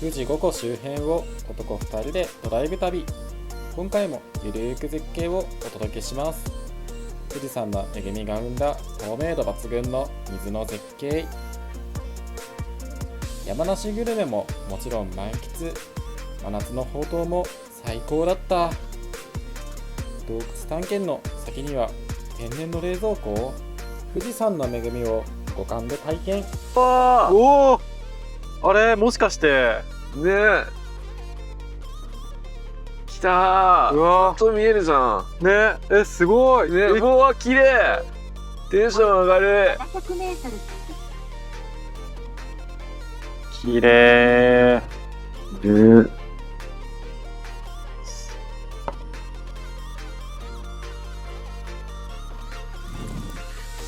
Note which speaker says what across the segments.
Speaker 1: 富士五湖周辺を男2人でドライブ旅。今回もゆるーく絶景をお届けします。富士山の恵みが生んだ透明度抜群の水の絶景。山梨グルメももちろん満喫。真夏のほうとうも最高だった。洞窟探検の先には天然の冷蔵庫を富士山の恵みを五感で体験。
Speaker 2: おお、あれもしかして
Speaker 3: ねえ。来たー。
Speaker 2: うわ
Speaker 3: ちょっと見えるじゃん。
Speaker 2: ね、すごい
Speaker 3: ね、うわ、綺麗。テンション上がる。
Speaker 4: 700メートル。
Speaker 2: 綺麗。
Speaker 3: ね。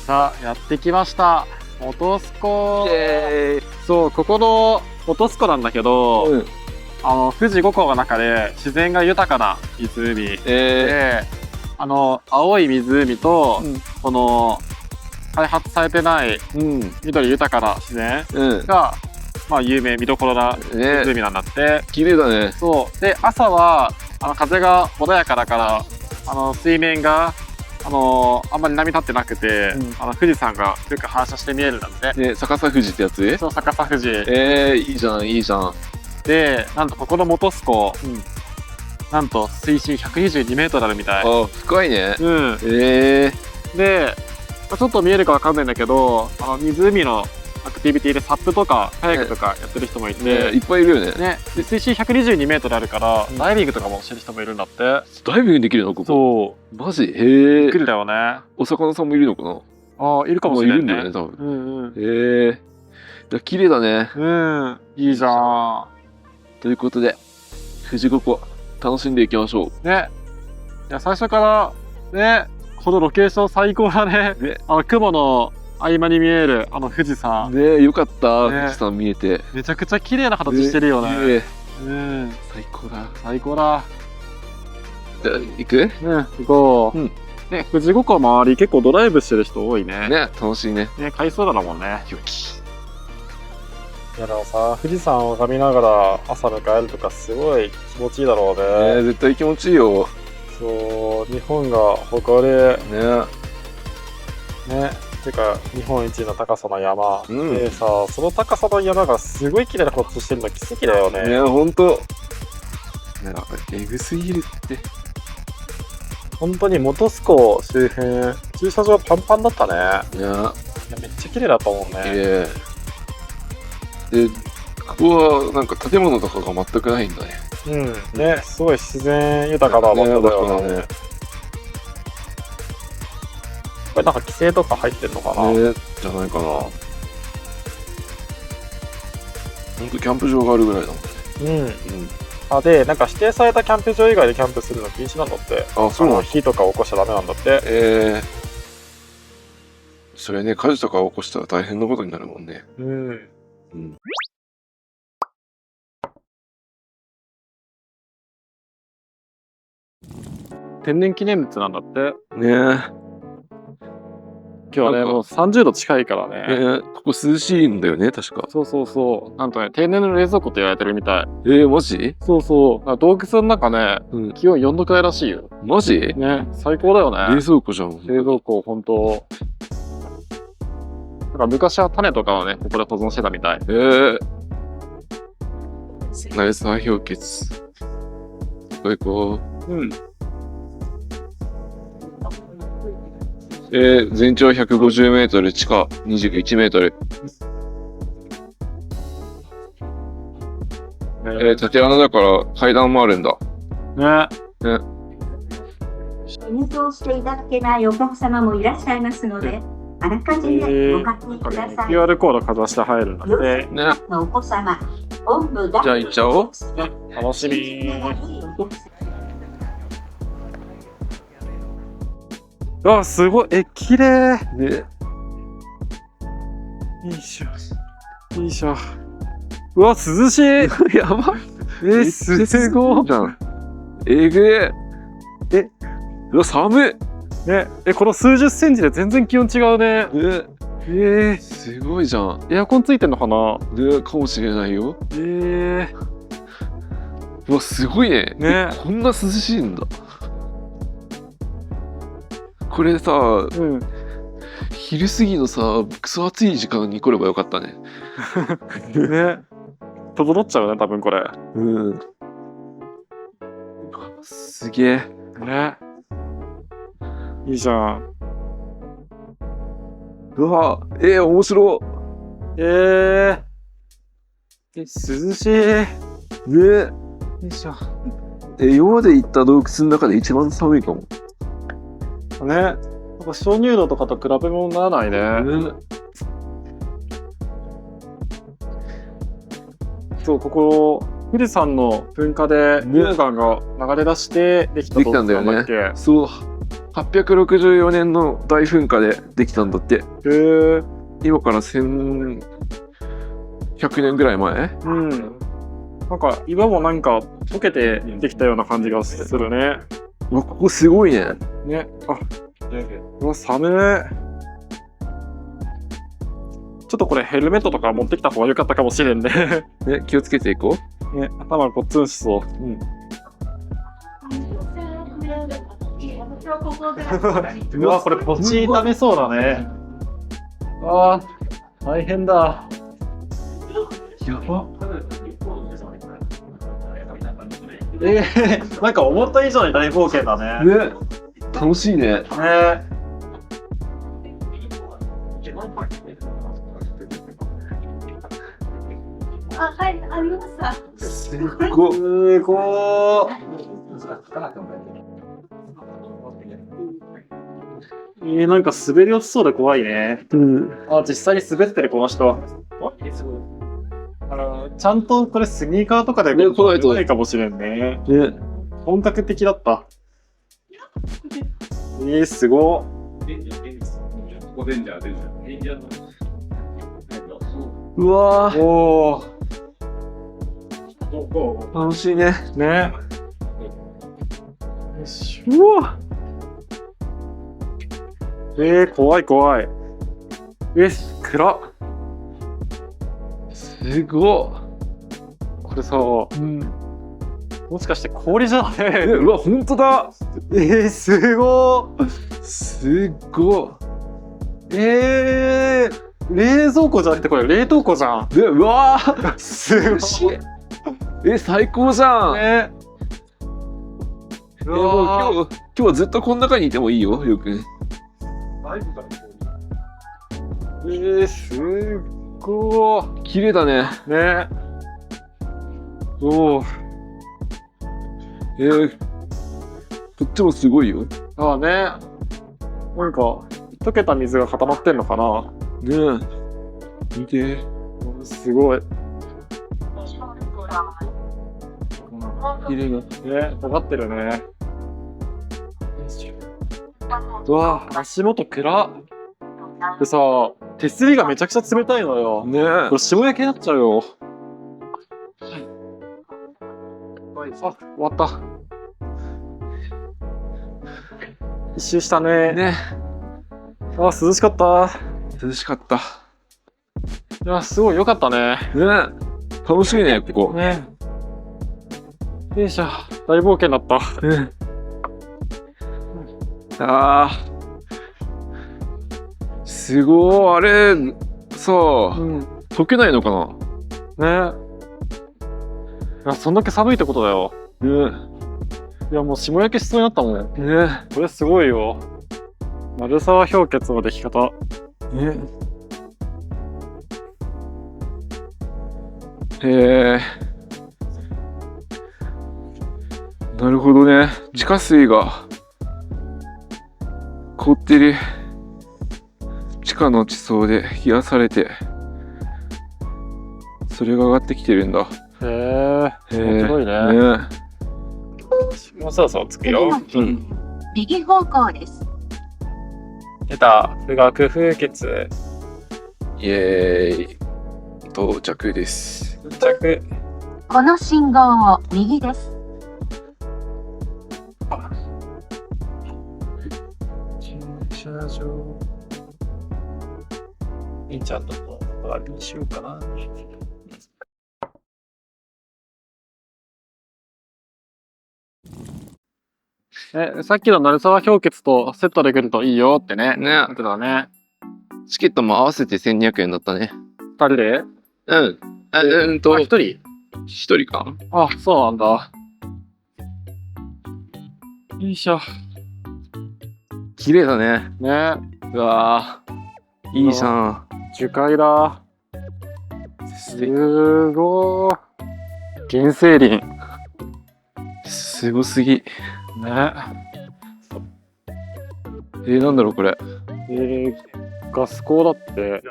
Speaker 2: さあやってきました本栖湖。
Speaker 3: イエーイ。
Speaker 2: そう、ここの本栖湖なんだけど、
Speaker 3: うん。
Speaker 2: 富士五湖の中で自然が豊かな湖で、青い湖と、この開発されてない緑豊かな自然が、有名見どころな
Speaker 3: ね、
Speaker 2: 湖なんだって。
Speaker 3: 綺麗だね。
Speaker 2: そうで、朝は風が穏やかだから水面があんまり波立ってなくて、富士山がよく反射して見えるんだって。
Speaker 3: ね、逆さ富士ってやつ？
Speaker 2: そう、逆さ富士。
Speaker 3: いいじゃん、いいじゃん。
Speaker 2: で、なんとここの本栖湖、なんと水深122メートルあるみたい。
Speaker 3: あ、深いね。
Speaker 2: で、ちょっと見えるかわかんないんだけど、湖のアクティビティでサップとかカヤックとかやってる人もいて、
Speaker 3: いっぱいいるよね。
Speaker 2: で水深122メートルあるから、ダイビングとかもしてる人もいるんだって。
Speaker 3: ダイビングできるのここ？
Speaker 2: そう。
Speaker 3: マジ？へ
Speaker 2: びっ
Speaker 3: え。
Speaker 2: くりだよね。
Speaker 3: お魚さんもいるのかな？
Speaker 2: ああ、いるかもしれないね。
Speaker 3: いるんだよね、多分。
Speaker 2: へ
Speaker 3: え。いや、綺麗だね。
Speaker 2: いいじゃん。
Speaker 3: ということで、富士五湖楽しんでいきましょう。
Speaker 2: ね。いや、最初からね、このロケーション最高だね。雲の合間に見える富士山。
Speaker 3: ね、よかった、富士山見えて。
Speaker 2: めちゃくちゃ綺麗な形してるよね。
Speaker 3: 最高だ。
Speaker 2: 最高だ。
Speaker 3: じゃあ、行く？
Speaker 2: 行こう。ね、富士五湖周り結構ドライブしてる人多いね。
Speaker 3: ね、楽しいね。
Speaker 2: ね、海藻だもんね。
Speaker 3: よき。
Speaker 1: いやでもさ、富士山を拝みながら朝迎えるとかすごい気持ちいいだろうね。
Speaker 3: 絶対気持ちいいよ。
Speaker 1: そう、日本が誇る
Speaker 3: ね。
Speaker 1: てか日本一の高さの山、でさ、その高さの山がすごい綺麗なことしてるの奇跡だよね。
Speaker 3: ね、ほんと。えぐすぎるって。
Speaker 1: 本当に本栖湖周辺駐車場パンパンだったね。
Speaker 3: いや、
Speaker 1: めっちゃ綺麗だったもんね。
Speaker 3: で、ここはなんか建物とかが全くないんだね。
Speaker 1: ね、すごい自然豊かな場所だよね。これなんか規制とか入ってんのかな？
Speaker 3: じゃないかな。ほんとキャンプ場があるぐらいだもんね。
Speaker 1: で、なんか指定されたキャンプ場以外でキャンプするの禁止なんだって。
Speaker 3: あ、そうなの？
Speaker 1: 火とか起こしちゃダメなんだって。
Speaker 3: それね、火事とか起こしたら大変なことになるもんね。
Speaker 2: 天然記念物なんだって。
Speaker 3: 今
Speaker 2: 日はね、もう30度近いからね。
Speaker 3: ここ涼しいんだよね、確か。
Speaker 2: そう。なんとね、天然の冷蔵庫と言われてるみたい。
Speaker 3: マジ？
Speaker 2: そう。洞窟の中ね、気温4度くらいらしいよ。
Speaker 3: マジ？
Speaker 2: ね、最高だよね。
Speaker 3: 冷蔵庫じゃん。
Speaker 2: 冷蔵庫、ほんと。なんか昔は種とかをね、ここで保存してたみたい。
Speaker 3: ナイスア氷結。行こう。全長150メートル、地下21メートル。縦穴だから階段もあるんだ。
Speaker 4: 入場していただけないお客様もいらっしゃいますので、あらかじめご確認ください。
Speaker 2: QR コードかざして入るんだって。
Speaker 4: お子様、おんぶだ。
Speaker 3: じゃあ行っちゃおう。
Speaker 2: 楽しみ。わ、すごい。綺麗。
Speaker 3: ね。
Speaker 2: よいしょ。うわ、涼しい。
Speaker 3: やば。
Speaker 2: すごい。
Speaker 3: じゃん。えぐい。うわ、寒い。
Speaker 2: ね、この数十センチで全然気温違うね。
Speaker 3: すごいじゃん。
Speaker 2: エアコンついてんのかな。
Speaker 3: ね、かもしれないよ。
Speaker 2: え
Speaker 3: うわ、すごいね。
Speaker 2: ね。
Speaker 3: こんな涼しいんだ。これさ、
Speaker 2: うん。
Speaker 3: 昼過ぎのさ、クソ暑い時間に来ればよかったね。
Speaker 2: ね。整っちゃうね、多分これ。
Speaker 3: うん。すげえ。
Speaker 2: ね。いいじゃん。
Speaker 3: うわ、面白
Speaker 2: 涼しい。ね。
Speaker 3: い。ね。
Speaker 2: いいじゃん。
Speaker 3: 今まで行った洞窟の中で一番寒いかも。
Speaker 2: ね。なんか鍾乳洞とかと比べ物にならないね。
Speaker 3: ね。
Speaker 2: そう、ここ、富士山の噴火で溶岩が流れ出してできた
Speaker 3: できたんだよね
Speaker 2: 洞窟なんだっけ。
Speaker 3: そう。864年の大噴火でできたんだって。今から1100年ぐらい前。
Speaker 2: うん。なんか岩もなんか溶けてできたような感じがするね。
Speaker 3: うわ、ここすごいね。
Speaker 2: ね。あ、うわ、寒い。ちょっとこれヘルメットとか持ってきた方が良かったかもしれんね。
Speaker 3: ね、気をつけていこ
Speaker 2: ね、頭ごっつんしそう。うわ、これポチ炒めそうだね。ああ、大変だ。
Speaker 3: う。やば。
Speaker 2: なんか思った以上に大冒険だね。
Speaker 3: ね。楽しいね。
Speaker 2: ね。
Speaker 4: あ、はい、ありました。
Speaker 3: すごい。
Speaker 2: すごい。なんか滑り落ちそうで怖いね。あ、実際に滑ってるこの人。ちゃんとこれスニーカーとかで
Speaker 3: ね来ないと
Speaker 2: ないかもしれんね。
Speaker 3: ね。
Speaker 2: 本格的だった。すご
Speaker 3: うわ
Speaker 2: い。お
Speaker 3: ー、楽しいね。
Speaker 2: ー。ね。よし。うわ。怖い怖い。暗っ。
Speaker 3: すご
Speaker 2: これさ、
Speaker 3: い。うん。
Speaker 2: もしかして氷じゃないう
Speaker 3: わ、本当だ。
Speaker 2: すご
Speaker 3: すご
Speaker 2: い。冷蔵庫じゃなくてこれ冷凍庫じゃん。
Speaker 3: い。うわー、
Speaker 2: す
Speaker 3: 涼しい。最高じゃん。
Speaker 2: ね。
Speaker 3: もう今日はずっとこの中にいてもいいよ、よく。
Speaker 2: すごい。
Speaker 3: 綺麗だね。
Speaker 2: ね。おお。
Speaker 3: こっちもすごいよ。
Speaker 2: ああね。なんか溶けた水が固まってんのかな。
Speaker 3: ねえ。見て。
Speaker 2: すごい。
Speaker 3: 綺麗な。
Speaker 2: ね、尖ってるね。うわ、足元暗っ。でさ、手すりがめちゃくちゃ冷たいのよ。
Speaker 3: ねえ。
Speaker 2: これ霜焼けになっちゃうよ。あ、終わった。一周したね。
Speaker 3: ね。
Speaker 2: あ、涼しかった。
Speaker 3: 涼しかった。
Speaker 2: いや、すごい良かったね。
Speaker 3: ねえ。楽しいね、ここ。
Speaker 2: ね。よいしょ。大冒険だった。
Speaker 3: ねあー。すごい。あれ、さあ、
Speaker 2: うん。
Speaker 3: 溶けないのか
Speaker 2: ね。いや、そんだけ寒いってことだよ。
Speaker 3: な。
Speaker 2: いや、もう霜焼けしそうになったもん。
Speaker 3: ねね
Speaker 2: これすごいよ。鳴沢氷結の出来方。
Speaker 3: ねへえ。なるほどね。地下水が凍ってる地下の地層で冷やされて、それが上がってきてるんだ。
Speaker 2: へえ。
Speaker 3: へ
Speaker 2: 面白いね。
Speaker 3: ね
Speaker 2: もうそろそろ着くよ。
Speaker 3: うん。
Speaker 4: 右方向です。
Speaker 2: 出た。富岳風穴。
Speaker 3: イエーイ。到着です。
Speaker 2: 着。
Speaker 4: この信号を右です。
Speaker 2: 駐車場。ちゃんのあれにしようかな。さっきの鳴沢氷結とセットで来るといいよってね。
Speaker 3: ね。
Speaker 2: 言ってたね。
Speaker 3: チケットも合わせて1200円だったね。
Speaker 2: 二人で
Speaker 3: うん。
Speaker 2: 一人
Speaker 3: 一人か。
Speaker 2: あ、そうなんだ。よいしょ。
Speaker 3: 綺麗だね。
Speaker 2: ね。
Speaker 3: うわーいいじゃん。
Speaker 2: 樹海だ。すごー。原生林。
Speaker 3: すごすぎ。
Speaker 2: ね。
Speaker 3: なんだろうこれ。
Speaker 2: ガス鉱だって。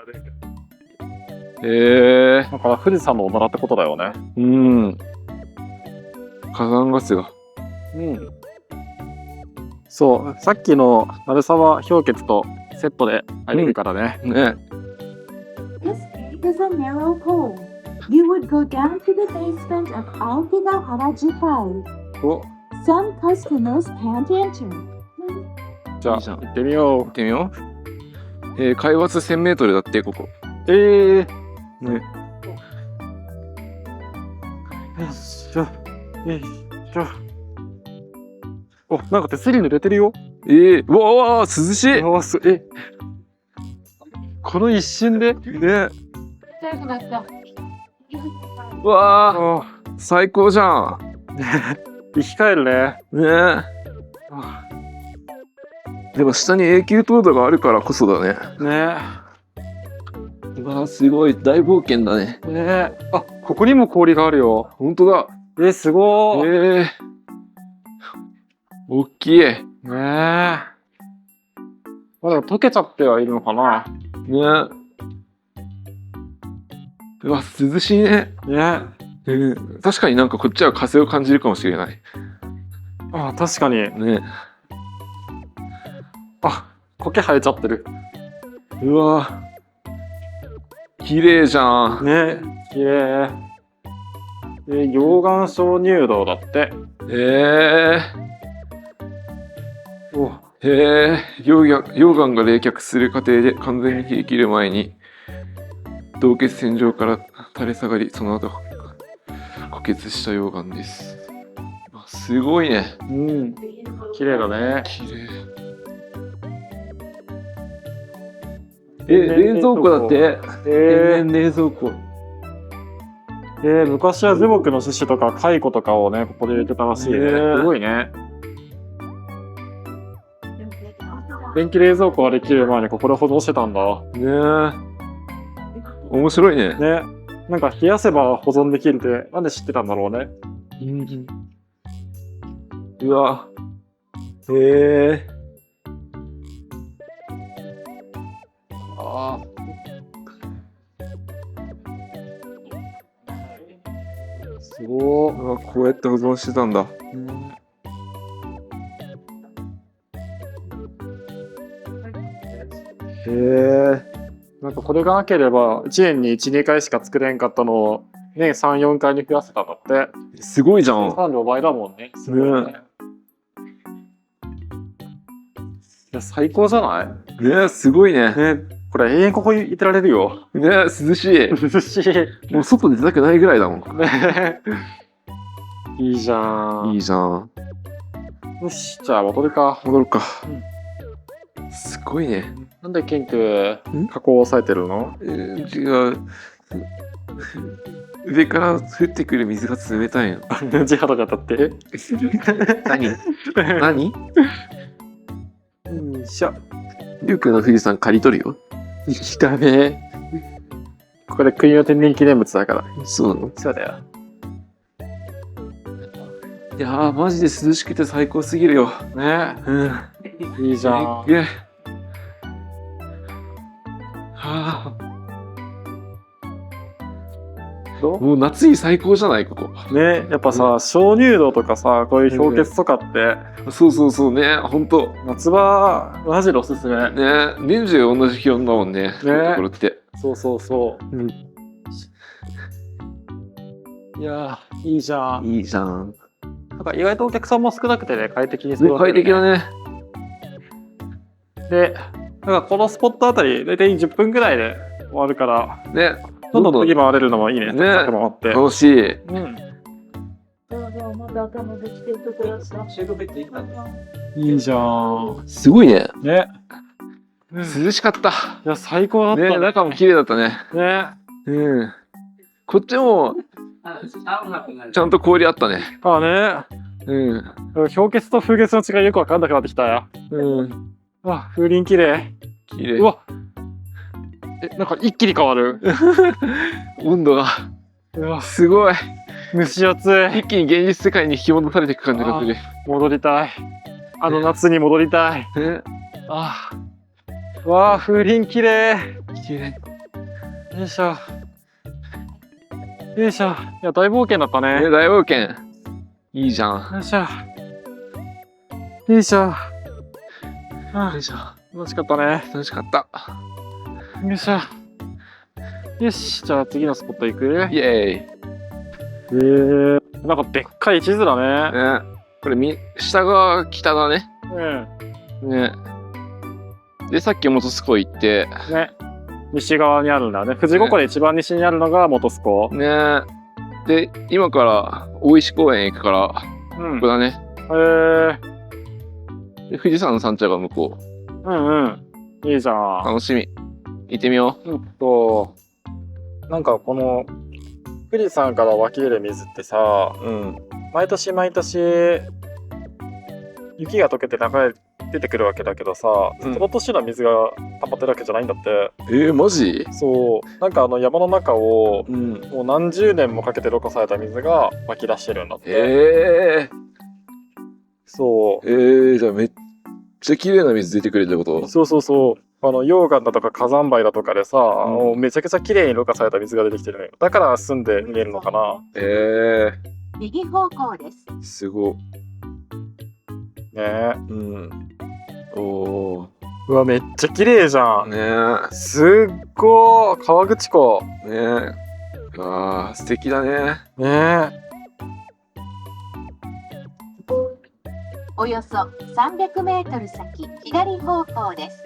Speaker 2: だから富士山のおならってことだよね。
Speaker 3: うん。火山ガスが。
Speaker 2: うん。そう、さっきの鳴沢氷結とセットで入れるからね。
Speaker 3: ね。
Speaker 4: This cave is a narrow hole. You would go down to the basement of Aokigahara Jukai.
Speaker 2: お、
Speaker 4: Some customers can't enter.
Speaker 2: じゃあ
Speaker 3: いいじゃん
Speaker 2: 行ってみよ
Speaker 3: 行ってみよう。海抜1000メートルだってここ。
Speaker 2: う。ね。
Speaker 3: ね。
Speaker 2: よいしょ。よいしょ。お、なんか手すり濡れてるよ。
Speaker 3: うわうわ涼しい。
Speaker 2: この一瞬で。
Speaker 3: ね。うわー最高じゃん。
Speaker 2: 生き返るね。
Speaker 3: ね。でも下に永久凍土があるからこそだね。
Speaker 2: ね。
Speaker 3: うわすごい大冒険だね。
Speaker 2: ね。あ、ここにも氷があるよ。
Speaker 3: 本当だ。
Speaker 2: すごー。
Speaker 3: 大きい。ね。
Speaker 2: ねえ。まだ溶けちゃってはいるのかな。
Speaker 3: うわ涼しいね。
Speaker 2: ね。
Speaker 3: 確かになんかこっちは風を感じるかもしれない。
Speaker 2: あ、確かに。
Speaker 3: ね。
Speaker 2: あ、苔生えちゃってる。
Speaker 3: うわ綺麗じゃん。
Speaker 2: ね、綺麗。溶岩鍾乳洞だって。お、
Speaker 3: 溶岩が冷却する過程で完全に冷え切る前に洞穴線上から垂れ下がり、その後枯渇した溶岩です。すごいね。
Speaker 2: うん、綺麗だね。
Speaker 3: 綺麗。冷蔵庫だって。天然冷蔵庫。
Speaker 2: 昔は樹木の種子とか蚕とかをね、ここで入れてたらしいね。すごいね。電気冷蔵庫ができる前にここで保存してたんだ。
Speaker 3: ねえ。面白いね。
Speaker 2: ね。なんか冷やせば保存できるってなんで知ってたんだろうね。
Speaker 3: うわ。
Speaker 2: ああ。すごー。
Speaker 3: うわこうやって保存してたんだ。
Speaker 2: なんかこれがなければ1年に1、2回しか作れんかったのを年3、4回に増やせたんだって。
Speaker 3: すごいじゃん。
Speaker 2: 生産量倍だもんね。すごいね。いや、最高じゃない
Speaker 3: ねすごいね。
Speaker 2: これ永遠ここにいてられるよ。
Speaker 3: ね涼しい。
Speaker 2: 涼しい。
Speaker 3: もう外出たくないぐらいだもん。
Speaker 2: ね。いいじゃん。
Speaker 3: いいじゃん。
Speaker 2: よし、じゃあ戻るか。
Speaker 3: 戻るか。すごいね。
Speaker 2: なんでケンク加工を抑えてるの？
Speaker 3: 違う。上から降ってくる水が冷たいの。
Speaker 2: 地肌が当たって。
Speaker 3: 何
Speaker 2: よいしょ。
Speaker 3: リュウ君の富士山刈り取るよ。
Speaker 2: ダメ。これ国の天然記念物だから。
Speaker 3: そうなの？
Speaker 2: そうだよ。
Speaker 3: いやーマジで涼しくて最高すぎるよ。
Speaker 2: ね。いいじゃん。
Speaker 3: はあ。もう夏に最高じゃないここ。
Speaker 2: ね、やっぱさ、鍾乳洞とかさ、こういう氷結とかって、
Speaker 3: そうそうそうね、ほんと。
Speaker 2: 夏場マジでおすすめ。
Speaker 3: ね、年中同じ気温だもんね。こういうところって。
Speaker 2: そうそうそう。いやー、いいじゃん。
Speaker 3: いいじゃん。
Speaker 2: なんか意外とお客さんも少なくてね、快適に過ごせる、ね。
Speaker 3: 快適だね。
Speaker 2: で、なんかこのスポットあたり、だいたい10分ぐらいで終わるから、
Speaker 3: ね、
Speaker 2: どんどん次回れるのもいいね。
Speaker 3: ね
Speaker 2: さっき回って。
Speaker 3: 楽しい。
Speaker 2: うん。
Speaker 4: どうぞ、まだ頭でしていてください。
Speaker 2: いいじゃん。
Speaker 3: すごいね。
Speaker 2: ね。
Speaker 3: 涼しかった。
Speaker 2: いや、最高だった
Speaker 3: ね、中も綺麗だったね。
Speaker 2: ね。
Speaker 3: うん。こっちも、ちゃんと氷あったね。
Speaker 2: あね。
Speaker 3: うん。
Speaker 2: 氷結と風結の違いよくわかんなくなってきたよ。
Speaker 3: うん。
Speaker 2: うわ、風鈴綺麗。
Speaker 3: 綺麗
Speaker 2: う。わ。なんか一気に変わる。
Speaker 3: 温度が、
Speaker 2: うわ、
Speaker 3: すごい。
Speaker 2: 蒸し暑い。
Speaker 3: 一気に現実世界に引き戻されていく感じがする。
Speaker 2: 戻りたい。あの夏に戻りたい。
Speaker 3: ね。
Speaker 2: ああ。わあ、風鈴綺麗。
Speaker 3: 綺麗。
Speaker 2: よいしょ。よいしょ。いや、大冒険だったね。
Speaker 3: ね、大冒険。いいじゃん。
Speaker 2: よいしょ。よいしょ。あ
Speaker 3: よいしょ。
Speaker 2: 楽しかったね。
Speaker 3: 楽しかった。
Speaker 2: よいしょ。よし、じゃあ次のスポット行く。
Speaker 3: イエ
Speaker 2: なんかでっかい地図だ
Speaker 3: ーイ。
Speaker 2: ね。
Speaker 3: ね。これ下が北だね。
Speaker 2: うん。
Speaker 3: ね。で、さっき元栖湖行って、
Speaker 2: ね。西側にあるんだね。富士五湖で一番西にあるのが本栖湖。
Speaker 3: ね。で、今から大石公園行くから、
Speaker 2: うん
Speaker 3: ここ。だね。で、富士山の山頂が向こう。
Speaker 2: うんうん。いいじゃん。
Speaker 3: 楽しみ。行ってみよ
Speaker 1: なんかこの富士山から湧き出る水ってさ、
Speaker 3: う。うん。
Speaker 1: 毎年毎年雪が溶けて流れ出てくるわけだけどさ、
Speaker 3: うん
Speaker 1: その年の水が溜まってるわけじゃないんだって。
Speaker 3: マジ？
Speaker 1: そうなんか山の中を
Speaker 3: うん。
Speaker 1: もう何十年もかけてろ過された水が湧き出してるんだって。そう
Speaker 3: じゃあめっちゃ綺麗な水出てくれるってこと？
Speaker 1: そうそうそう。溶岩だとか火山灰だとかでさ、もうめちゃくちゃ綺麗にろ過された水が出てきてるのよ。だから住んで見えるのかな。
Speaker 4: 右方向です。
Speaker 3: すごい。
Speaker 1: ね
Speaker 3: うん。おー。
Speaker 1: うわ、めっちゃ綺麗じゃん。
Speaker 3: ね
Speaker 1: すっごー、河口湖。
Speaker 3: あー、素敵だね。
Speaker 1: ね
Speaker 4: およそ300メートル先、左方向です。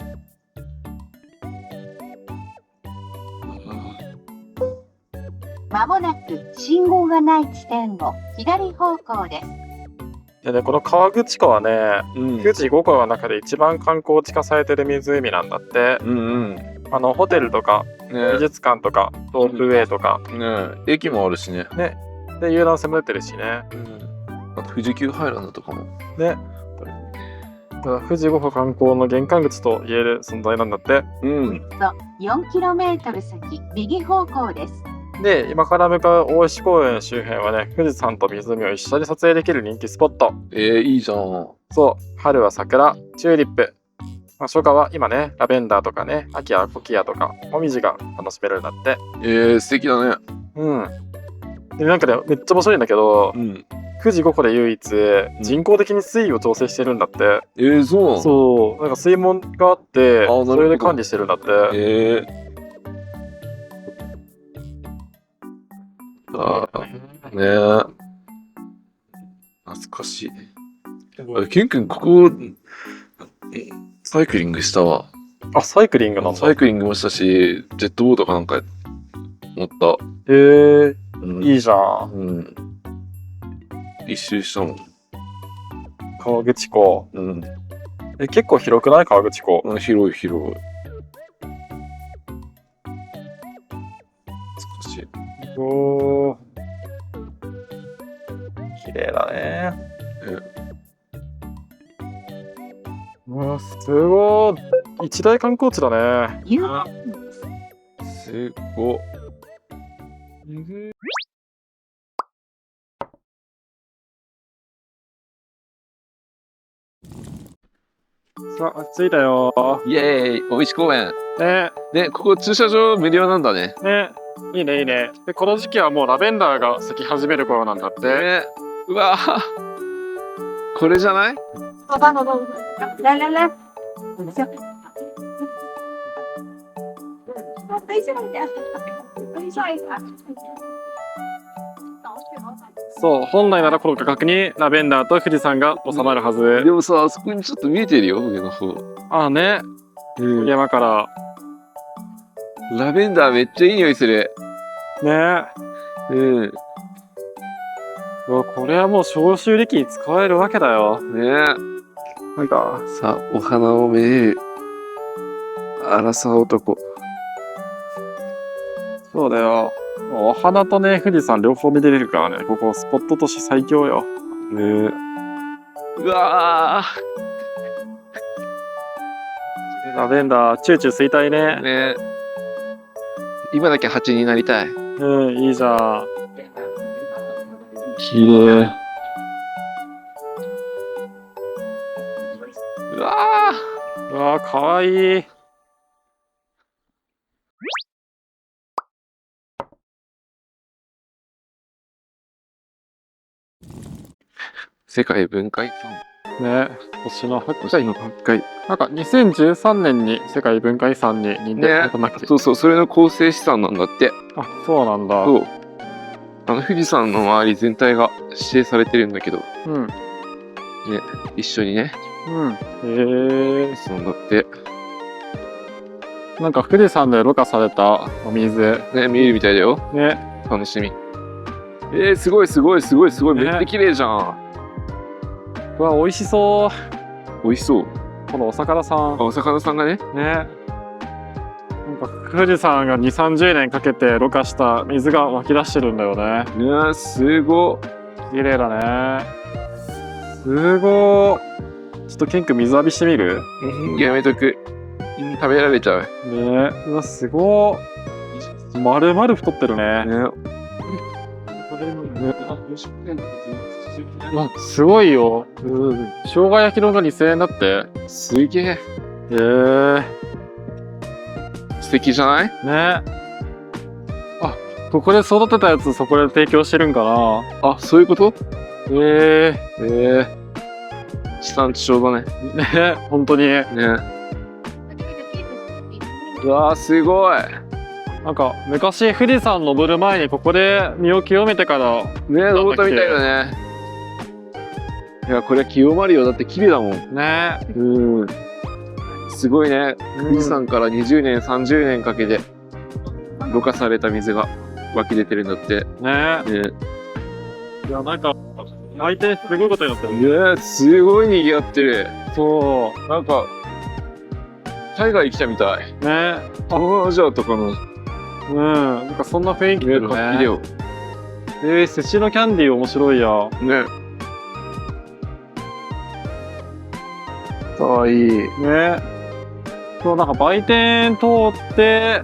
Speaker 4: まもなく信号がない地点を左方向です。
Speaker 1: でね、この河口湖はね、
Speaker 3: うん
Speaker 1: 富士五湖の中で一番観光地化されてる湖なんだって。
Speaker 3: うん
Speaker 1: ホテルとか美術館とかロープウェイとか
Speaker 3: ね駅もあるしね。
Speaker 1: で遊覧船も出てるしね。
Speaker 3: あと富士急ハイランドとかも。
Speaker 1: ね。だから富士五湖観光の玄関口と言える存在なんだって。
Speaker 3: うん。
Speaker 4: 4km 先、右方向です。
Speaker 1: で、今から向かう大石公園周辺はね、富士山と湖を一緒に撮影できる人気スポット。
Speaker 3: いいじゃん。
Speaker 1: そう、春は桜、チューリップ。初夏は今ね、ラベンダーとかね、秋はコキアとか、もみじが楽しめるんだって。
Speaker 3: 素敵だね。
Speaker 1: うん。で、なんかね、めっちゃ面白いんだけど、
Speaker 3: うん。
Speaker 1: 富士五湖で唯一、人工的に水位を調整してるんだって。
Speaker 3: そうなの？
Speaker 1: そう、なんか水門があって、
Speaker 3: なるほど
Speaker 1: それで管理してるんだって。
Speaker 3: あーね懐かしい。ケン君ここサイクリングしたわ。
Speaker 1: あ、サイクリングなんだ。
Speaker 3: サイクリングもしたし、ジェットボードかなんか乗った。
Speaker 1: いいじゃん。
Speaker 3: うん。一周したもん。
Speaker 1: 河口湖。
Speaker 3: うん。
Speaker 1: 結構広くない河口湖。
Speaker 3: 広い広い。少し。
Speaker 1: おー。綺麗だね。うわ、すごい。一大観光地だね。
Speaker 3: すごっ。
Speaker 1: さあ、着いたよ。
Speaker 3: イエーイ大石公園。
Speaker 1: ね、
Speaker 3: ね、ここ駐車場無料なんだね。
Speaker 1: ね、いいね、いいね。で、この時期はもうラベンダーが咲き始める頃なんだって。
Speaker 3: ね、うわぁ。これじゃない？
Speaker 1: そう、本来ならこの価格にラベンダーと富士山が収まるはず。
Speaker 3: でもさ、あそこにちょっと見えてるよ、上の方。
Speaker 1: ああね、山から。
Speaker 3: ラベンダーめっちゃいい匂いする。
Speaker 2: ね
Speaker 3: うん。
Speaker 2: うわこれはもう消臭力に使えるわけだよ。
Speaker 3: ね
Speaker 2: なんか、
Speaker 3: さあ、お花をめでる。アラサー男。
Speaker 2: そうだよ。お花とね、富士山両方見れるからね、ここスポットとして最強よ。
Speaker 3: ねうわ
Speaker 2: ラベンダー、チューチュー吸いたい
Speaker 3: ー。
Speaker 2: ね。
Speaker 3: ね今だけ蜂になりたい。
Speaker 2: うん、いいじゃん。綺麗。
Speaker 3: うわ
Speaker 2: うわー、かわいい。
Speaker 3: 世界文化遺産。
Speaker 2: ね、星の八
Speaker 3: 世界の八回。
Speaker 2: なんか2013年に世界文化遺産に認定されたんだっけ、
Speaker 3: そうそう、それの構成資産なんだって。
Speaker 2: あ、そうなんだ。
Speaker 3: そう。富士山の周り全体が指定されてるんだけど、
Speaker 2: うん。
Speaker 3: 一緒にね、
Speaker 2: うん。
Speaker 3: そうなんだって。
Speaker 2: なんか富士山でろ過されたお水。
Speaker 3: ね、見えるみたいだよ。
Speaker 2: ね。
Speaker 3: 楽しみ。すごいすごいすごいすごい。
Speaker 2: ね
Speaker 3: めっちゃ綺麗じゃん。
Speaker 2: うわ、美味しそ
Speaker 3: 美味しそう。
Speaker 2: う。このお魚さん。
Speaker 3: お魚さんがね。
Speaker 2: ね。なんか富士山が2、30年かけてろ過した水が湧き出してるんだよね。
Speaker 3: ねすご
Speaker 2: 綺麗だね。すごー。ちょっとケン君水浴びしてみる？
Speaker 3: い。やめとく。食べられちゃう。
Speaker 2: ね。うわ、すごー。丸々太ってるね。
Speaker 3: ね。
Speaker 2: うわ、すごいよ。生姜焼き丼が2000円だって。
Speaker 3: すげえ。
Speaker 2: ね。
Speaker 3: 素敵じゃない？
Speaker 2: あ、ここで育てたやつそこで提供してるんかな。
Speaker 3: あ、そういうこと？
Speaker 2: え
Speaker 3: 地産地消だね。
Speaker 2: ね、本当に。
Speaker 3: ね。うわー、すごい。
Speaker 2: なんか昔富士山登る前にここで身を清めてから
Speaker 3: ね、登ったみたいだね。いや、これは清まるよ。だって綺麗だもん。
Speaker 2: ね。
Speaker 3: うん。すごいね。富士山から20年、30年かけて、ろ過された水が湧き出てるんだって。
Speaker 2: ね。
Speaker 3: ね。
Speaker 2: いや、なんか相手すごいことになってる。
Speaker 3: すごい賑わってる。
Speaker 2: そ
Speaker 3: なんか、海外来たみたい。
Speaker 2: う。ね。
Speaker 3: ああ、じゃあとかの、
Speaker 2: うん。なんかそんな雰囲気出る
Speaker 3: 活気だよ。
Speaker 2: ね。寿司のキャンディー面白いや。
Speaker 3: ね。かわいい。
Speaker 2: ね。そう、なんか売店通って、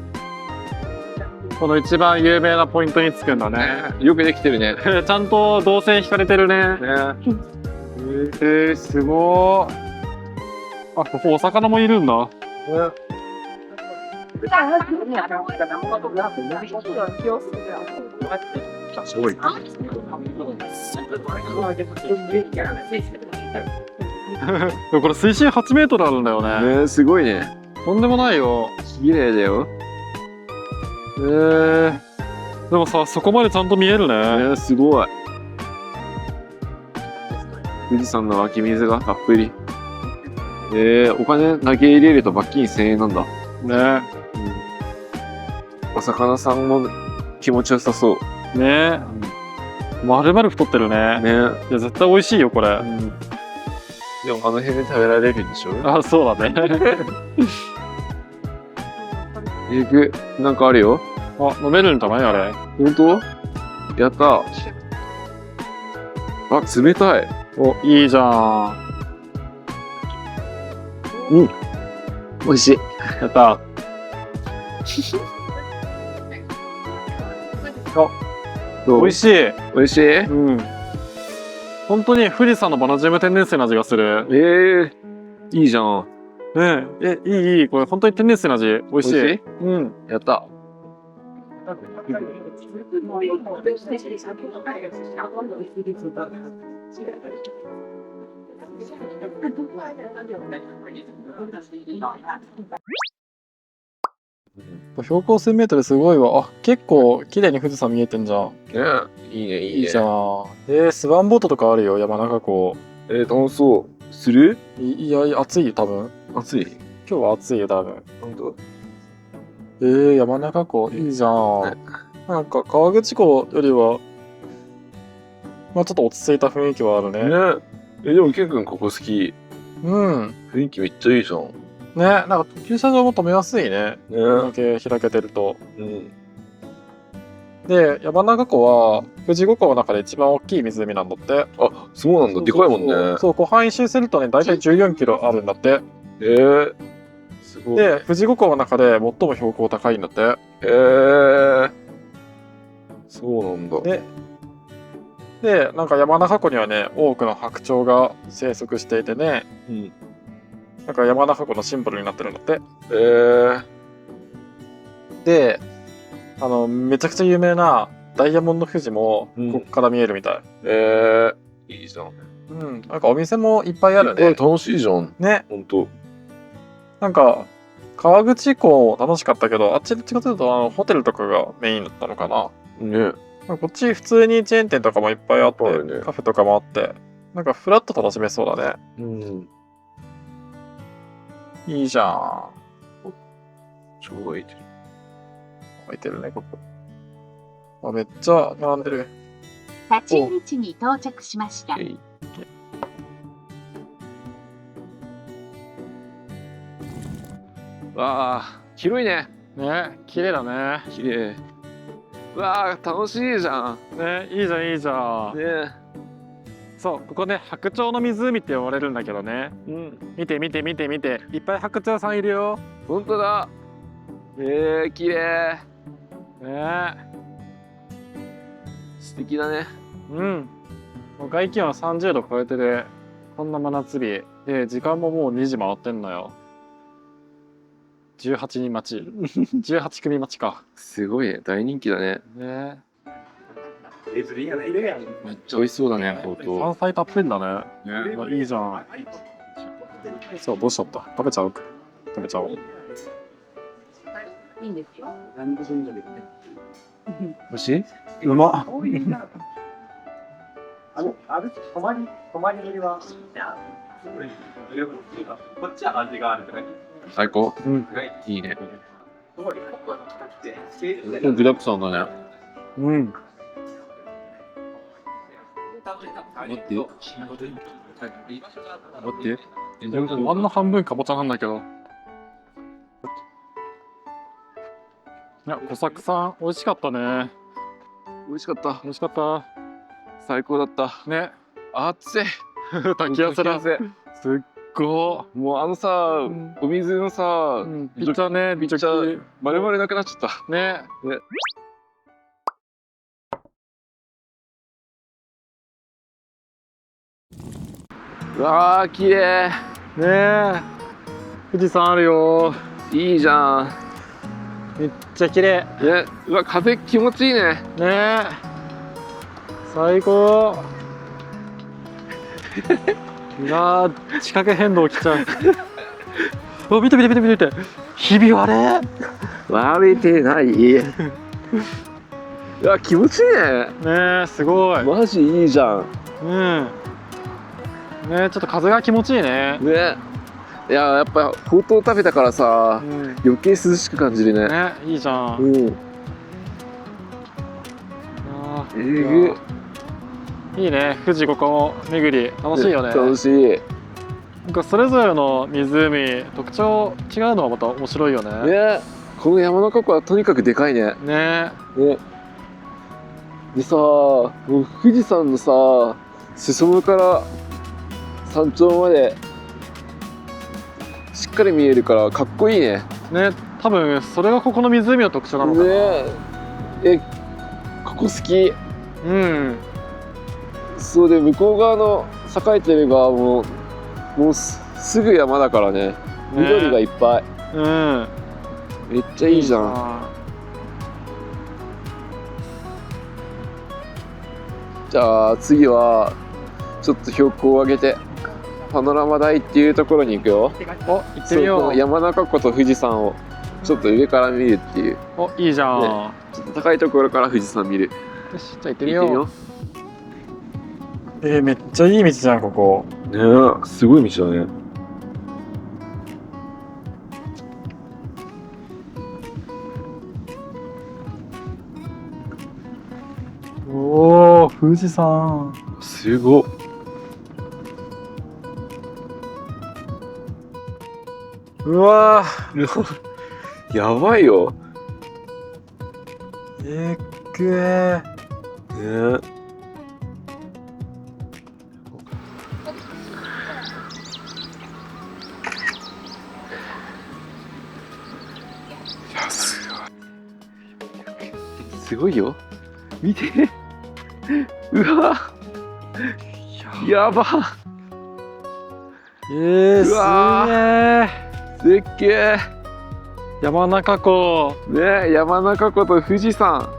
Speaker 2: この一番有名なポイントに着くんだね。
Speaker 3: よくできてるね。
Speaker 2: ちゃんと動線引かれてるね。
Speaker 3: ね。
Speaker 2: すごー。あ、ここお魚もいるんだ。
Speaker 3: すごい。
Speaker 2: これ水深8メートルあるんだよね。
Speaker 3: ね、すごいね。
Speaker 2: とんでもないよ。
Speaker 3: 綺麗だよ。
Speaker 2: でもさ、そこまでちゃんと見えるね。
Speaker 3: ね、すごい。富士山の湧き水がたっぷり。お金投げ入れると罰金1000円なんだ。
Speaker 2: ね。
Speaker 3: お魚さんも気持ちよさそう。
Speaker 2: ね。丸々太ってるね。
Speaker 3: ね。
Speaker 2: いや、絶対美味しいよ、これ。
Speaker 3: でもあの辺で食べられるんでしょ？
Speaker 2: あ、そうだね。
Speaker 3: なんかあるよ。
Speaker 2: あ、飲めるんじゃないあれ。
Speaker 3: 本当？やった。あ、冷たい。
Speaker 2: お、いいじゃん。
Speaker 3: 美味しい。
Speaker 2: やった。
Speaker 3: どう？
Speaker 2: 美味しい。
Speaker 3: 美味しい？
Speaker 2: うん。本当に富士山のバナジウム天然水の味がする。
Speaker 3: いいじゃん。
Speaker 2: ねえ、いい。これ本当に天然水の味。美味しい。
Speaker 3: 美味しい？
Speaker 2: うん。
Speaker 3: やった。
Speaker 2: 標高1000メートルすごいわ。あ、結構綺麗に富士山見えてんじゃん。
Speaker 3: ね、いいね、いいね。
Speaker 2: いいじゃん。スワンボートとかあるよ、山中湖。
Speaker 3: 楽しそう。する？
Speaker 2: いや、暑いよ、多分。
Speaker 3: 暑い？
Speaker 2: 今日は暑いよ、多分。
Speaker 3: 本当？
Speaker 1: 山中湖いいじゃん。なんか川口湖よりは、まあちょっと落ち着いた雰囲気はあるね。
Speaker 3: ね。でもケン君ここ好き。
Speaker 1: うん。
Speaker 3: 雰囲気めっちゃいいじゃん。
Speaker 1: ね、なんか駐車場も止めやすいね。
Speaker 3: ね。
Speaker 1: これだけ開けてると。
Speaker 3: うん。
Speaker 1: で、山中湖は富士五湖の中で一番大きい湖なんだって。
Speaker 3: あ、そうなんだ。でかいもんね。
Speaker 1: そう、湖畔一周するとね、だいたい14キロあるんだって。
Speaker 3: すごい。
Speaker 1: で、富士五湖の中で最も標高高いんだって。
Speaker 3: そうなんだ。
Speaker 1: で、なんか山中湖にはね、多くの白鳥が生息していてね、
Speaker 3: うん。
Speaker 1: なんか山中湖のシンボルになってるんだって。で、めちゃくちゃ有名なダイヤモンド富士もここから見えるみたい。
Speaker 3: いいじゃん。
Speaker 1: うん、なんかお店もいっぱいあるね。
Speaker 3: 楽しいじゃん。
Speaker 1: ね。
Speaker 3: ほんと。
Speaker 1: なんか、川口湖楽しかったけど、あっちどっちかというとホテルとかがメインだったのかな。
Speaker 3: ね。
Speaker 1: こっち普通にチェーン店とかもいっぱいあって、
Speaker 3: ね、
Speaker 1: カフェとかもあって、なんかフラッと楽しめそうだね。
Speaker 3: うん。
Speaker 1: いいじゃん。
Speaker 3: 超空いてる。
Speaker 1: 空いてるね、ここ。あ、めっちゃ並んでる。
Speaker 4: 立ち入り地に到着しました。
Speaker 3: わあ、広いね。
Speaker 1: ね、綺麗だね。
Speaker 3: 綺麗。わあ、楽しいじゃん。
Speaker 1: ね、いいじゃん、いいじゃん。
Speaker 3: ね。
Speaker 1: そう、ここね、白鳥の湖って呼ばれるんだけどね。
Speaker 3: うん。
Speaker 1: 見て見て見て見て、いっぱい白鳥さんいるよ。
Speaker 3: ほんとだ。綺麗。
Speaker 1: ね。
Speaker 3: 素敵だね。
Speaker 1: うん。もう外気温は30度超えてる。こんな真夏日。で、時間ももう2時回ってんのよ。18人待ち。18組待ちか。
Speaker 3: すごいね。大人気だね。
Speaker 1: ね。
Speaker 3: めっちゃ美味しそうだね、ほんと。
Speaker 1: 山菜たっぷりだね。いいじゃん。そう、どうしちゃった。食べちゃうか。食べちゃおう。
Speaker 4: いいんですよ。
Speaker 3: 美味しい？
Speaker 1: うまっ。
Speaker 3: 最高？
Speaker 1: うん。
Speaker 3: いいね。具だくさんだね。
Speaker 1: うん。
Speaker 3: 待ってよ。待って。
Speaker 1: あんな半分かぼちゃなんだけど。いや、小作さん、美味しかったね。
Speaker 3: 美味しかった。
Speaker 1: 美味しかった。
Speaker 3: 最高だった。
Speaker 1: ね。
Speaker 3: 熱い。
Speaker 1: 炊き汗だ。すっご
Speaker 3: ー。もうさ、お水のさ、
Speaker 1: ピッチャーね、
Speaker 3: ピッチャー、バレバレなくなっちゃった。
Speaker 1: ね。
Speaker 3: うわー、綺麗。
Speaker 1: ねえ。富士山あるよ。
Speaker 3: いいじゃん。
Speaker 1: めっちゃ綺麗。
Speaker 3: ね、うわ、風気持ちいいね。
Speaker 1: ねえ。最高。いやー、地殻変動来ちゃう。お、見て見て見て見て見て。ひび割れ。
Speaker 3: 割れてない。うわ、気持ちいいね。
Speaker 1: ねえ、すごい。
Speaker 3: マジいいじゃん。
Speaker 1: うん。ねえ、ちょっと風が気持ちいいね。
Speaker 3: ね。いや、やっぱほうとう食べたからさ、余計涼しく感じるね。
Speaker 1: ね、いいじゃん。
Speaker 3: うん。
Speaker 1: いいね、富士五湖巡り楽しいよね。
Speaker 3: 楽しい。
Speaker 1: なんかそれぞれの湖特徴違うのはまた面白いよね。
Speaker 3: ね、この山中湖はとにかくでかいね。
Speaker 1: ね。
Speaker 3: ね。でさ、もう富士山のさ、裾野から山頂までしっかり見えるからかっこいいね。
Speaker 1: ね、多分それがここの湖の特徴なのかな。
Speaker 3: ね。ここ好き。
Speaker 1: うん。
Speaker 3: そうで、向こう側の栄えてる側もうすぐ山だからね。緑がいっぱい。
Speaker 1: うん。
Speaker 3: めっちゃいいじゃん。じゃあ次はちょっと標高を上げてパノラマ台っていうところに行くよ。
Speaker 1: お、行ってみよう。
Speaker 3: 山中湖と富士山をちょっと上から見るっていう。
Speaker 1: お、いいじゃん。
Speaker 3: ね、ちょっと高いところから富士山見る。
Speaker 1: よし、じゃあ行ってみよう。めっちゃいい道じゃん、ここ。
Speaker 3: ねえ、すごい道だね。
Speaker 2: おー、富士山。
Speaker 3: すごっ。
Speaker 2: うわ
Speaker 3: やばいよ。
Speaker 2: ー、えっくー。
Speaker 3: ね。いや、すごい。すごいよ。見て。うわ。やば。
Speaker 2: す
Speaker 3: うわ
Speaker 2: げえ。
Speaker 3: すっげえ。
Speaker 2: 山中湖。
Speaker 3: ね、山中湖と富士山。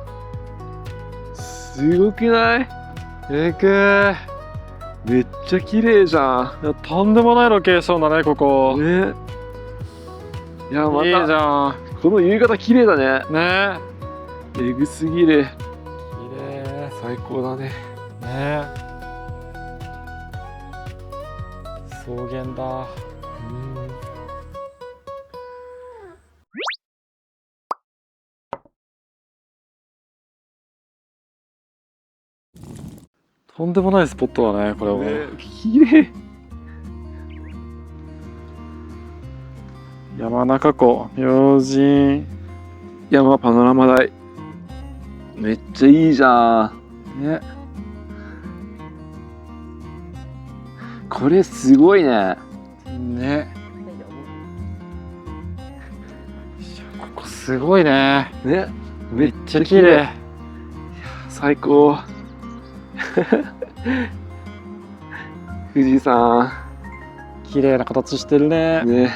Speaker 3: すごくない？
Speaker 2: えっくー。
Speaker 3: めっちゃ綺麗じゃ
Speaker 2: いや、とんでもないロケーションだね、ここ。
Speaker 3: ん。ね。いや、ま
Speaker 2: いいじ
Speaker 3: た
Speaker 2: ゃん。
Speaker 3: この夕方綺麗だね。
Speaker 2: ね。
Speaker 3: えぐすぎる。
Speaker 2: 綺麗。
Speaker 3: 最高だね。
Speaker 2: ね。草原だ。とんでもないスポットだね、これは。
Speaker 3: ね、綺麗。
Speaker 2: 山中湖、明神。
Speaker 3: 山パノラマ台。めっちゃいいじゃん。
Speaker 2: ね。
Speaker 3: これすごいね。
Speaker 2: ね。ここすごいね。
Speaker 3: ね。めっ
Speaker 2: めっちゃ綺麗。
Speaker 3: 最高。富士山。
Speaker 2: 綺麗な形してるね。
Speaker 3: ね。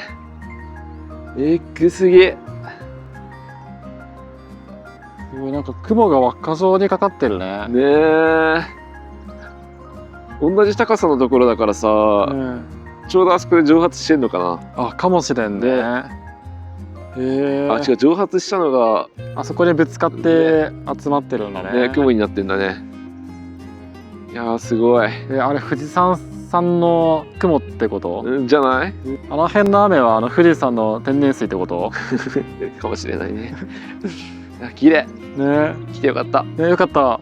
Speaker 3: すげえ。
Speaker 2: すごい、なんか雲が輪っか状にかかってるね。
Speaker 3: ねえ。同じ高さのところだからさ、
Speaker 2: うん
Speaker 3: ちょうどあそこで蒸発してんのか
Speaker 2: あ、かもしれんね。へ
Speaker 3: な。
Speaker 2: え。
Speaker 3: あ、違う、蒸発したのが、
Speaker 2: あそこにぶつかって集まってるんだね。
Speaker 3: ね、雲になってんだね。いやー、すごい。
Speaker 2: あれ富士山産の雲ってこと？
Speaker 3: じゃない？
Speaker 2: あの辺の雨は富士山の天然水ってこと？
Speaker 3: かもしれないね。いや、綺麗。
Speaker 2: ね。
Speaker 3: 来てよかった。
Speaker 2: よかった。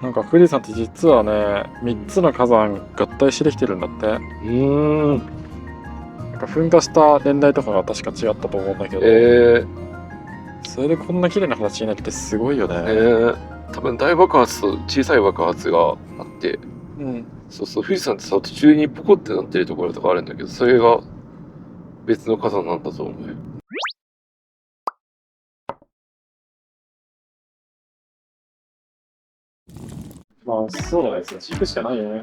Speaker 2: なんか富士山って実はね、3つの火山合体してできてるんだって。なんか噴火した年代とかが確か違ったと思うんだけど、それでこんな綺麗な形になるってすごいよね。
Speaker 3: 多分大爆発と小さい爆発があって、
Speaker 2: うん。
Speaker 3: そうそう、富士山ってさ、途中にポコってなってるところとかあるんだけど、それが別の火山なんだと思うよ。
Speaker 2: まあそうだね。地区しかないよね。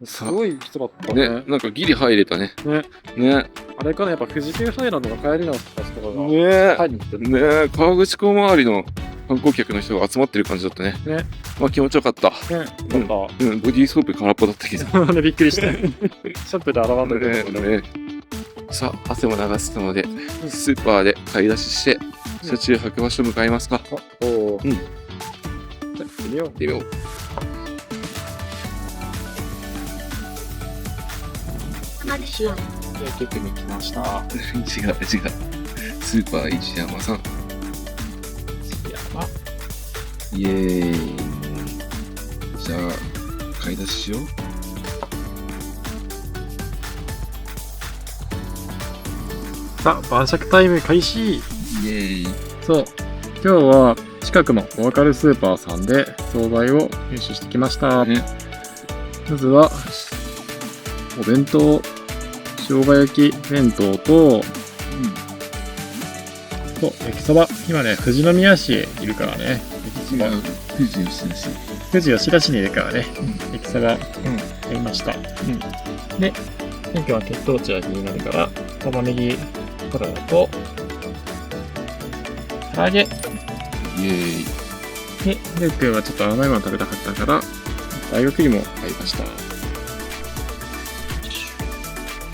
Speaker 2: すごい人だった
Speaker 3: ね、
Speaker 2: ね。
Speaker 3: なんかギリ入れたね。
Speaker 2: ね。
Speaker 3: ね。
Speaker 2: あれかな、やっぱ富士急ハイランドの帰りの人たちとかが
Speaker 3: ね
Speaker 2: 入りに来てる。
Speaker 3: ね、河口湖周りの観光客の人が集まってる感じだったね。
Speaker 2: ね。
Speaker 3: まあ気持ちよかった。
Speaker 2: ね。だった。
Speaker 3: うん、ボディーソープ空っぽだったけど。
Speaker 2: ね、びっくりして。シャンプーで洗わんといけないけどね。
Speaker 3: ね。さあ、汗も流せたので、スーパーで買い出しして、車中泊場所向かいますか。
Speaker 2: おお。
Speaker 3: うん
Speaker 2: じゃあ行ってみよう。
Speaker 3: 行ってみよう。
Speaker 2: 結局に来ました。
Speaker 3: 違う。スーパー一山さん。
Speaker 2: 山。
Speaker 3: イエーイ。じゃあ、買い出ししよう。
Speaker 2: さあ、晩酌タイム開始。
Speaker 3: イエーイ。
Speaker 2: そう。今日は近くのローカルスーパーさんで惣菜を入手してきました。
Speaker 3: ね
Speaker 2: まずは、お弁当、生姜焼き弁当と、焼きそば。今ね、富士宮市へいるからね。焼きそば。
Speaker 3: 富士吉田市。
Speaker 2: 富士吉田市にいるからね。焼きそば、買いました。で、今日は血糖値が気になるから、玉ねぎ、コロナと、唐揚げ。
Speaker 3: イエーイ。
Speaker 2: で、りゅうくんはちょっと甘いもの食べたかったから、大学芋を買いました。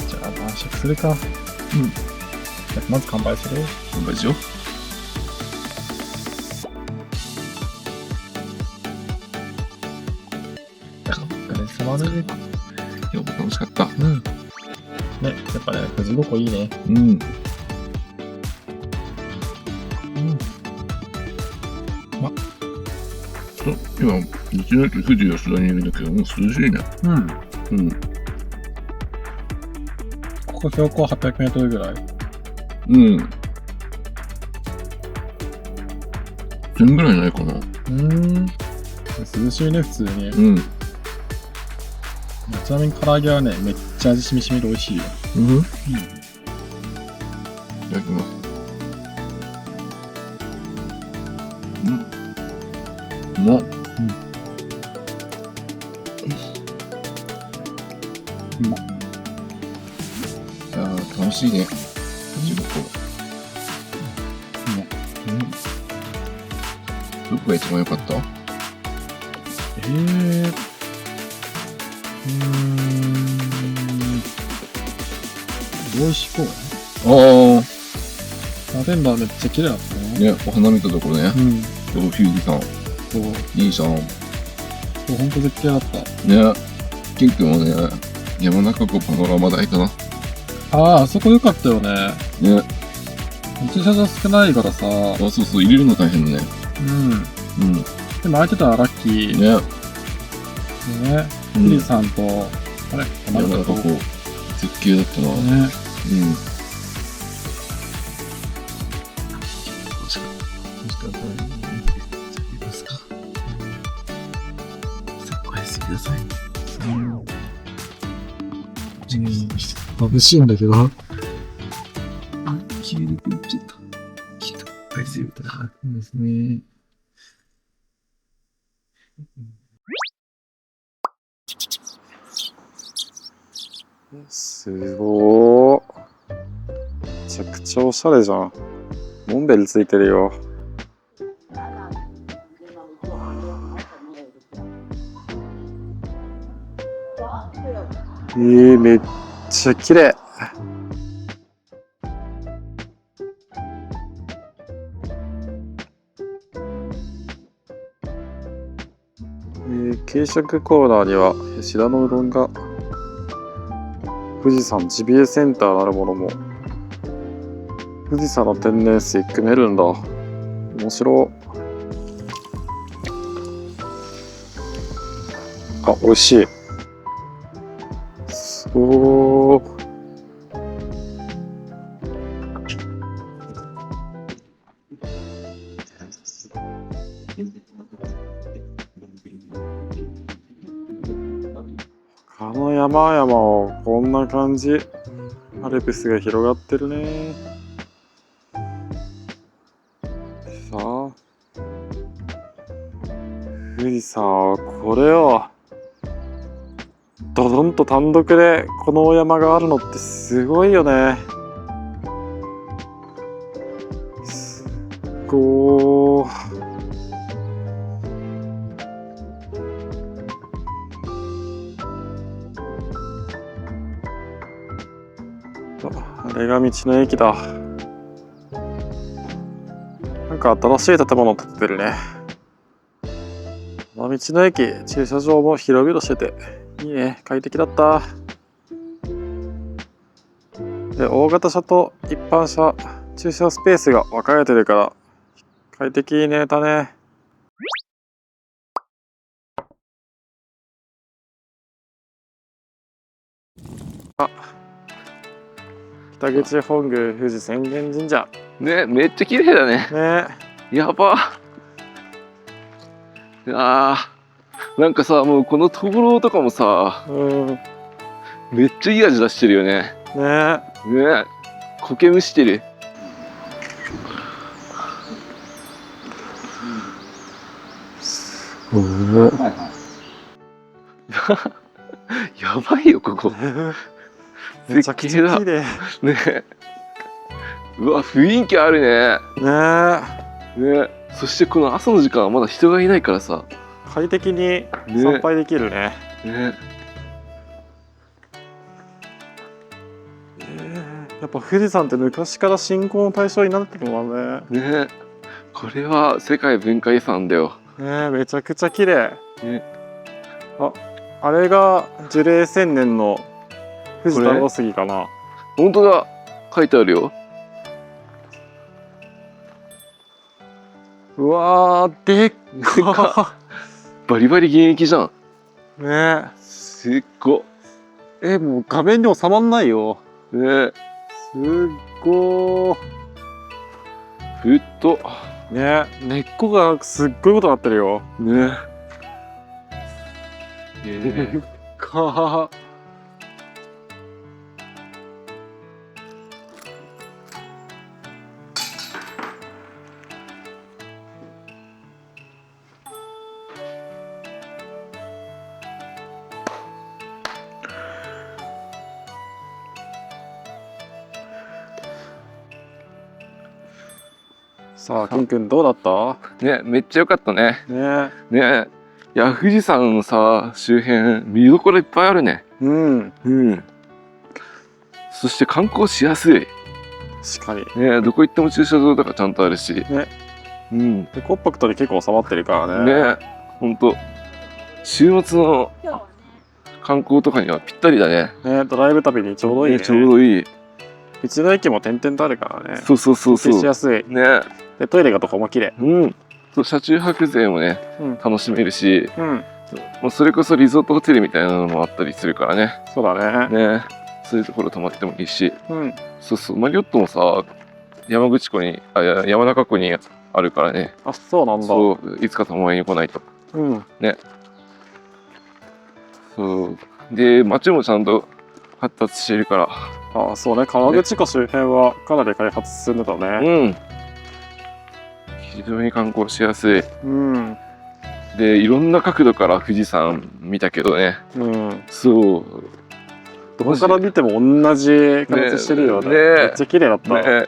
Speaker 2: じゃあ、晩酌するか。じゃあまず乾杯するよ。
Speaker 3: 乾杯しよう。
Speaker 2: お疲れ様です。
Speaker 3: いや、お楽しかった。
Speaker 1: ね、やっぱね、富士五湖いいね。
Speaker 3: うん。今、道の駅富士吉田にいるんだけど、もう涼しいね。うん。
Speaker 1: ここ標高800メートルぐらい。
Speaker 3: うん。1000ぐらいないかな。
Speaker 1: 涼しいね、普通に。
Speaker 3: うん。
Speaker 1: ちなみに唐揚げはね、めっちゃ味しみしみで美味しいよ。
Speaker 3: いただきます。うまっ。いやー、楽しいね。地獄。どこが一番良かった？
Speaker 1: 美味しそうね。
Speaker 3: あ
Speaker 1: ラベンダーめっちゃ綺麗だった
Speaker 3: あ、
Speaker 1: ね。
Speaker 3: ね、お花見たところね。フュージさん。
Speaker 1: そう、
Speaker 3: いいじゃん。
Speaker 1: ほんと絶景だった。
Speaker 3: ね、ケン君はね、山中湖パノラマ台かな。
Speaker 1: あそこ良かったよね。
Speaker 3: ね。
Speaker 1: 駐車場少ないからさ。
Speaker 3: そうそう、入れるの大変だね。
Speaker 1: でも空いてたらラッキー。
Speaker 3: ね。
Speaker 1: 富士山と、あれ
Speaker 3: 山中湖、絶景だったな。
Speaker 1: ね。眩しいんだけど。
Speaker 3: 急に来ちゃった。来た。アイスみたいな。
Speaker 1: ですね。
Speaker 2: すごー。めちゃくちゃおしゃれじゃん。モンベルついてるよ。めっちゃ綺麗。軽食コーナーには吉田のうどんが、富士山ジビエセンターなるものも、富士山の天然水汲めるんだ。面白。あ、美味しい。すごー。他の山々をこんな感じ。アルプスが広がってるね。さあ、富士山はこれをドドンと単独でこのお山があるのってすごいよね。すごー。あれが道の駅だ。なんか新しい建物建ってるね。道の駅、駐車場も広々してていいね、快適だった。で、大型車と一般車駐車スペースが分かれてるから快適ねだね。北口本宮富士浅間神社
Speaker 3: ね、めっちゃ綺麗だね。
Speaker 2: ね。
Speaker 3: やば。なんかさ、もうこの灯籠とかもさ、めっちゃいい味出してるよね。ね、苔むしてる。やばいよここ。
Speaker 2: めちゃくちゃ綺麗。
Speaker 3: ね。うわ、雰囲気あるね。ね。そしてこの朝の時間はまだ人がいないからさ、
Speaker 2: 快適に参拝できるね。やっぱ富士山って昔から信仰の対象になってるもんね。
Speaker 3: ね。これは世界文化遺産だよ。
Speaker 2: めちゃくちゃ綺麗。あれが樹齢1000年の富士太郎杉かな。
Speaker 3: 本当だ。書いてあるよ。
Speaker 2: うわー、でっか。
Speaker 3: バリバリ現役じゃん。
Speaker 2: ね
Speaker 3: すっご。
Speaker 2: もう画面に収まんないよ。
Speaker 3: ね
Speaker 2: すっごー。
Speaker 3: 太っ。
Speaker 2: ね、根っこがすっごいことになってるよ。
Speaker 3: ね
Speaker 2: でっかー。さあ、くんくんどうだった
Speaker 3: ね、めっちゃ良かったね。
Speaker 2: ね。
Speaker 3: ねいや、富士山のさ、周辺、見どころいっぱいあるね。
Speaker 2: うん。
Speaker 3: うん。そして観光しやすい。
Speaker 2: 確かに。
Speaker 3: ねどこ行っても駐車場とかちゃんとあるし。
Speaker 2: ね。
Speaker 3: うん。
Speaker 2: で、コンパクトに結構収まってるからね。
Speaker 3: ねほんと。週末の観光とかにはぴったりだね。
Speaker 2: ね、ドライブ旅にちょうどいいね。
Speaker 3: ちょうどいい。
Speaker 2: うちの駅も点々とあるからね。
Speaker 3: そうそうそうそ
Speaker 2: 休憩し
Speaker 3: う。
Speaker 2: やすい。
Speaker 3: ね
Speaker 2: で、トイレがどこも綺麗。
Speaker 3: うん。そう車中泊税もね、
Speaker 2: うん。
Speaker 3: 楽しめるし、
Speaker 2: うん。
Speaker 3: もうそれこそリゾートホテルみたいなのもあったりするからね。
Speaker 2: そうだね。
Speaker 3: ねそういうところ泊まってもいいし。
Speaker 2: うん。
Speaker 3: そうそう、マリオットもさ、山口湖に、山中湖にあるからね。
Speaker 2: あ、そうなんだ。
Speaker 3: そう、いつか泊まりに来ないと。
Speaker 2: うん。
Speaker 3: そう。で、街もちゃんと発達してるから。
Speaker 2: あ、そうね。川口湖周辺はかなり開発進んでたね。
Speaker 3: うん。非常に観光しやすい。
Speaker 2: うん。
Speaker 3: で、いろんな角度から富士山見たけどね。
Speaker 2: うん。
Speaker 3: そう。
Speaker 2: どこから見ても同じ形してるよね。
Speaker 3: ね
Speaker 2: めっちゃ綺麗だった。
Speaker 3: ね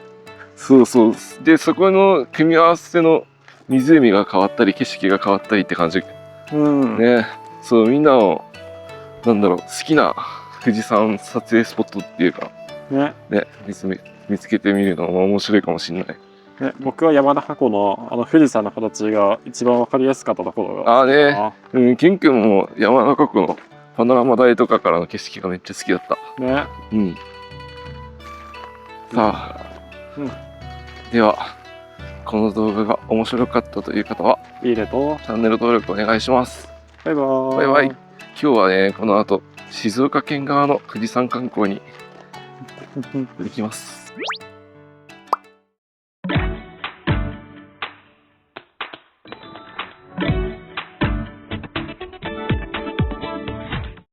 Speaker 3: そうそう。で、そこの組み合わせの湖が変わったり、景色が変わったりって感じ。
Speaker 2: うん。
Speaker 3: ね。そう、みんなの、なんだろう、好きな富士山撮影スポットっていうか、
Speaker 2: ね。
Speaker 3: ね、見つけてみるのも面白いかもしれない。
Speaker 2: ね、僕は山中湖の富士山の形が一番わかりやすかったところが。
Speaker 3: ああね、うん、ケン君も山中湖のパノラマ台とかからの景色がめっちゃ好きだった。
Speaker 2: ね。
Speaker 3: うん。さあ、
Speaker 2: うん。
Speaker 3: では、この動画が面白かったという方は、
Speaker 2: いいねと。
Speaker 3: チャンネル登録お願いします。
Speaker 2: バイバーイ。
Speaker 3: バイバイ。今日はね、この後、静岡県側の富士山観光に行きます。